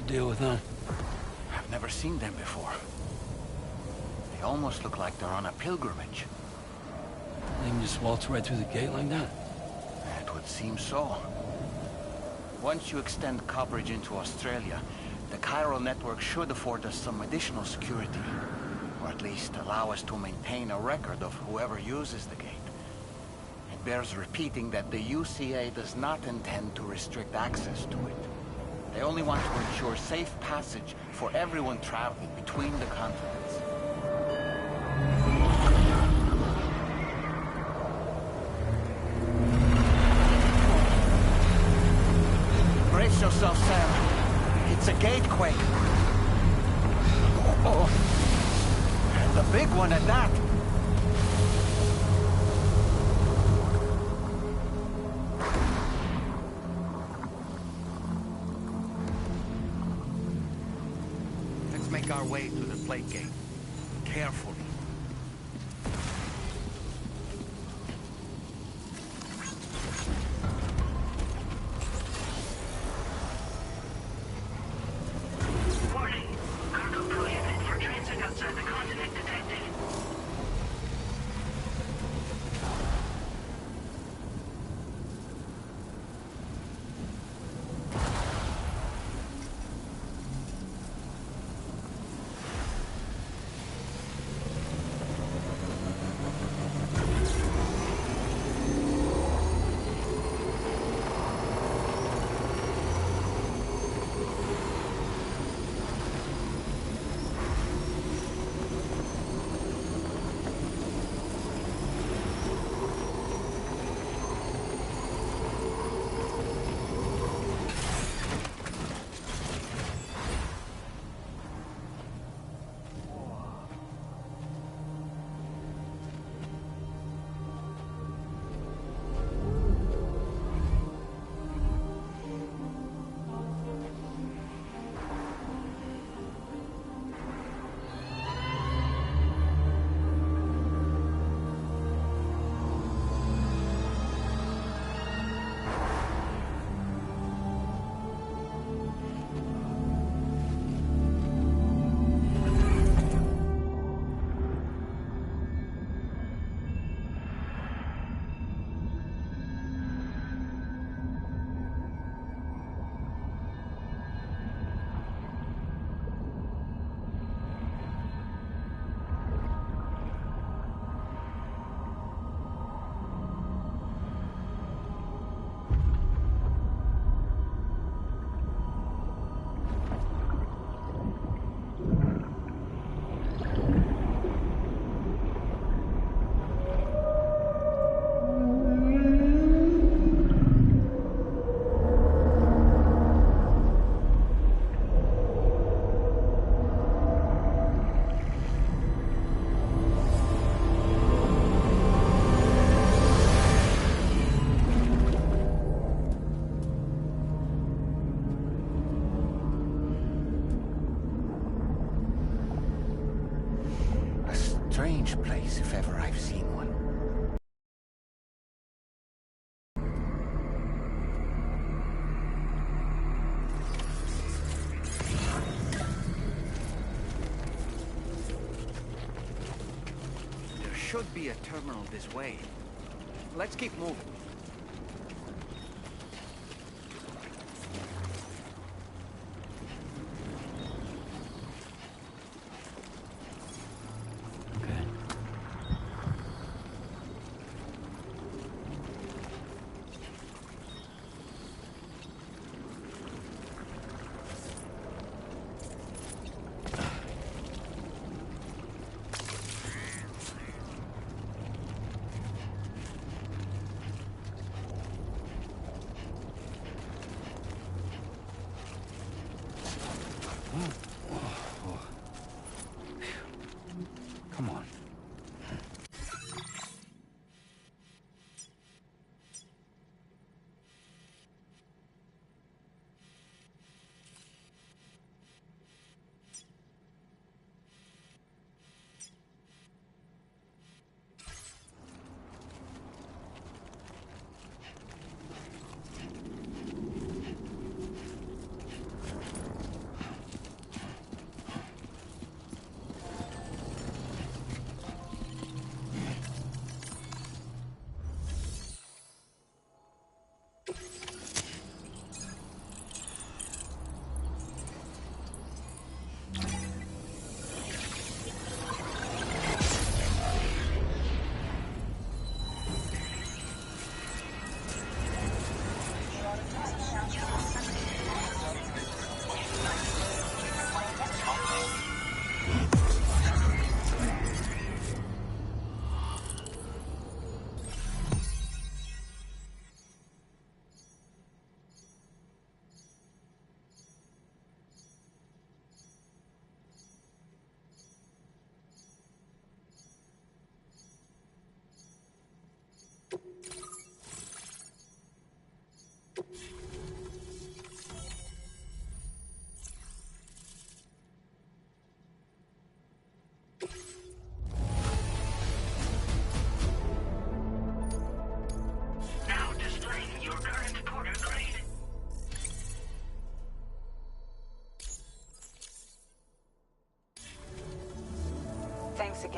deal with them? I've never seen them before. They almost look like they're on a pilgrimage. They can just waltz right through the gate like that? It would seem so. Once you extend coverage into Australia, the chiral network should afford us some additional security. Or at least allow us to maintain a record of whoever uses the gate. It bears repeating that the UCA does not intend to restrict access to it. They only want to ensure safe passage for everyone traveling between the continents. Brace yourself, Sam. It's a gatequake. Oh, and a big one at that. Let's make our way to the plate gate. Carefully. Strange place, if ever I've seen one. There should be a terminal this way. Let's keep moving.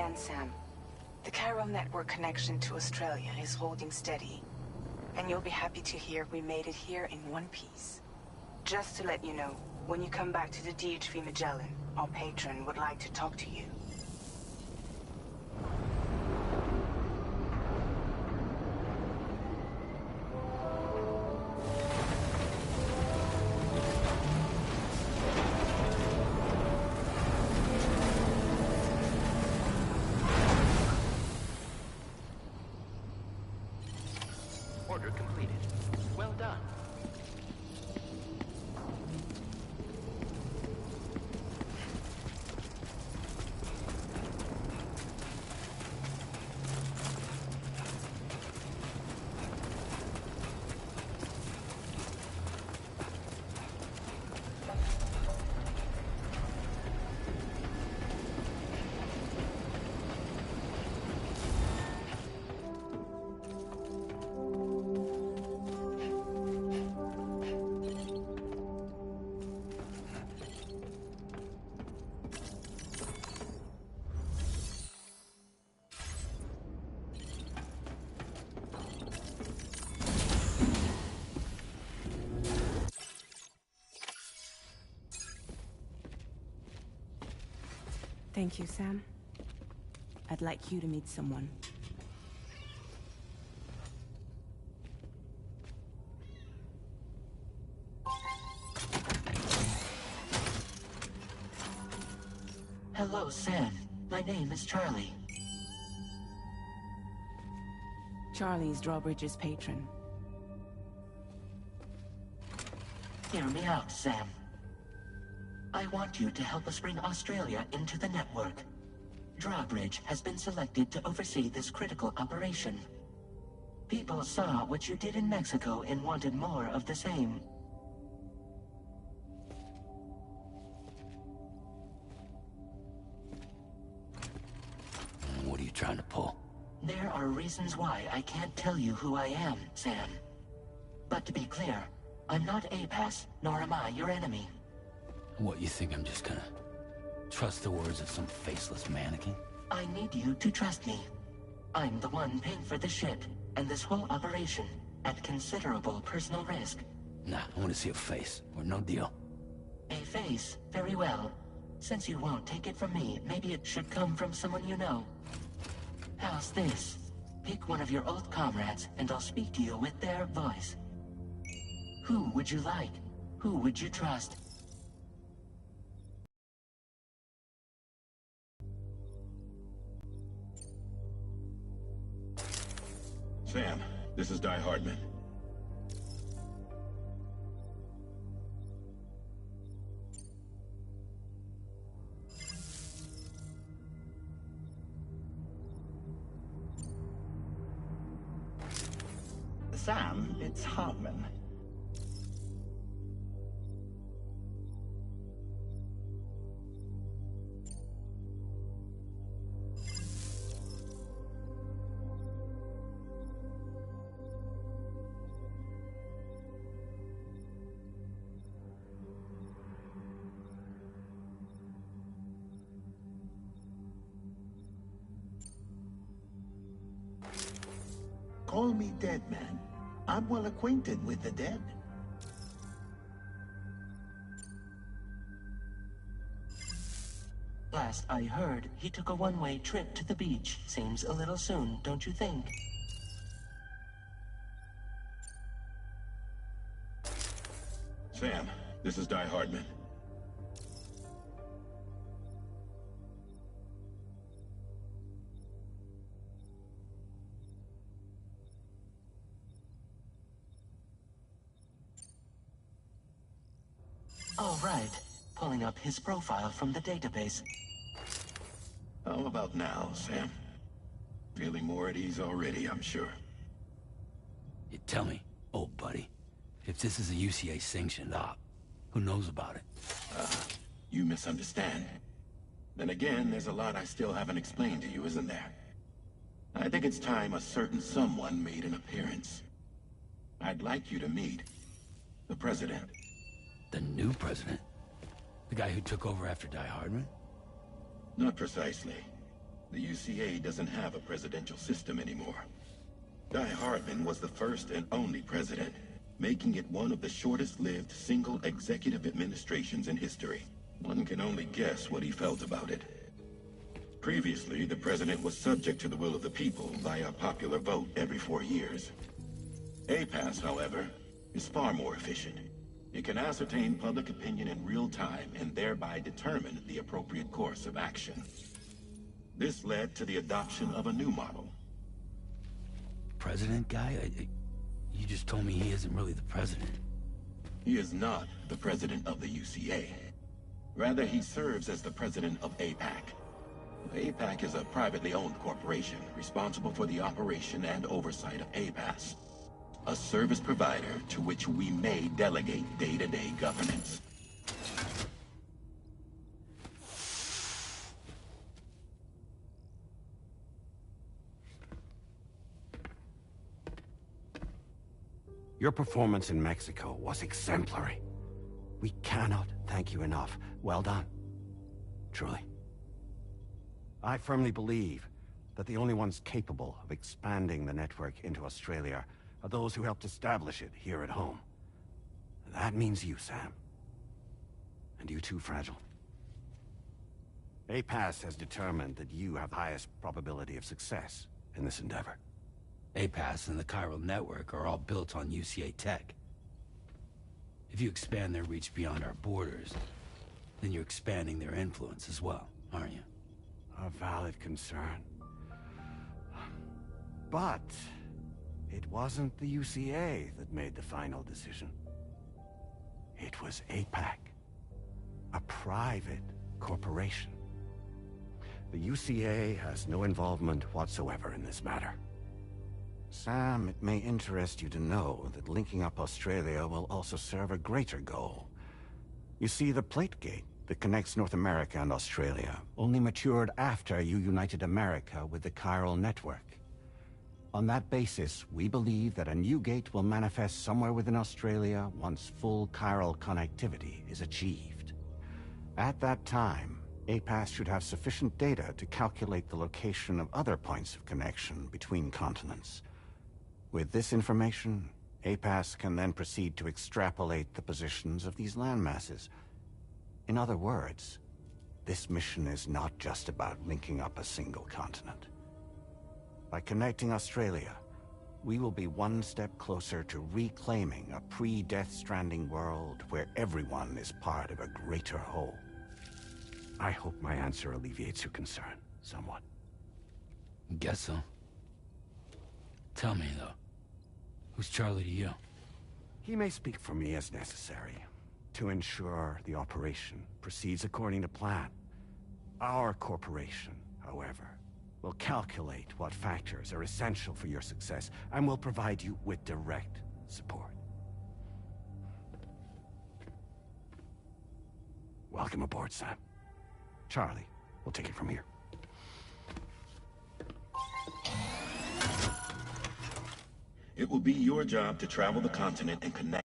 understand, Sam. The chiral network connection to Australia is holding steady. And you'll be happy to hear we made it here in one piece. Just to let you know, when you come back to the DHV Magellan, our patron would like to talk to you. Order completed. Well done. Thank you, Sam. I'd like you to meet someone. Hello, Sam. My name is Charlie. Charlie's Drawbridge's patron. Hear me out, Sam. I want you to help us bring Australia into the network. Drawbridge has been selected to oversee this critical operation. People saw what you did in Mexico and wanted more of the same. What are you trying to pull? There are reasons why I can't tell you who I am, Sam. But to be clear, I'm not APAS, nor am I your enemy. What, you think I'm just gonna trust the words of some faceless mannequin? I need you to trust me. I'm the one paying for the ship and this whole operation at considerable personal risk. Nah, I want to see a face, or no deal. A face? Very well. Since you won't take it from me, maybe it should come from someone you know. How's this? Pick one of your old comrades, and I'll speak to you with their voice. Who would you like? Who would you trust? Sam, this is Di Hardman. Sam, it's Hardman. Call me dead, man. I'm well acquainted with the dead. Last I heard, he took a one-way trip to the beach. Seems a little soon, don't you think? Sam, this is Di Hardman. All right. Pulling up his profile from the database. How about now, Sam? Feeling more at ease already, I'm sure. You tell me, old buddy, if this is a UCA-sanctioned op, who knows about it? You misunderstand. Then again, there's a lot I still haven't explained to you, isn't there? I think it's time a certain someone made an appearance. I'd like you to meet the President. The new president? The guy who took over after Di Hardman? Not precisely. The UCA doesn't have a presidential system anymore. Guy Hardman was the first and only president, making it one of the shortest-lived single executive administrations in history. One can only guess what he felt about it. Previously, the president was subject to the will of the people via popular vote every 4 years. APAS, however, is far more efficient. It can ascertain public opinion in real time and thereby determine the appropriate course of action. This led to the adoption of a new model. President guy? You just told me he isn't really the president. He is not the president of the UCA. Rather, he serves as the president of APAC. APAC is a privately owned corporation responsible for the operation and oversight of APAS, a service provider to which we may delegate day-to-day governance. Your performance in Mexico was exemplary. We cannot thank you enough. Well done. Truly. I firmly believe that the only ones capable of expanding the network into Australia are those who helped establish it here at home. That means you, Sam. And you too, Fragile. APAS has determined that you have the highest probability of success in this endeavor. APAS and the chiral network are all built on UCA tech. If you expand their reach beyond our borders, then you're expanding their influence as well, aren't you? A valid concern. But it wasn't the UCA that made the final decision. It was APAC, a private corporation. The UCA has no involvement whatsoever in this matter. Sam, it may interest you to know that linking up Australia will also serve a greater goal. You see, the plate gate that connects North America and Australia only matured after you united America with the chiral network. On that basis, we believe that a new gate will manifest somewhere within Australia once full chiral connectivity is achieved. At that time, APAS should have sufficient data to calculate the location of other points of connection between continents. With this information, APAS can then proceed to extrapolate the positions of these landmasses. In other words, this mission is not just about linking up a single continent. By connecting Australia, we will be one step closer to reclaiming a pre-Death Stranding world where everyone is part of a greater whole. I hope my answer alleviates your concern somewhat. Guess so. Tell me, though, who's Charlie to you? He may speak for me as necessary to ensure the operation proceeds according to plan. Our corporation, however, will calculate what factors are essential for your success and will provide you with direct support. Welcome aboard, Sam. Charlie, we'll take it from here. It will be your job to travel the continent and connect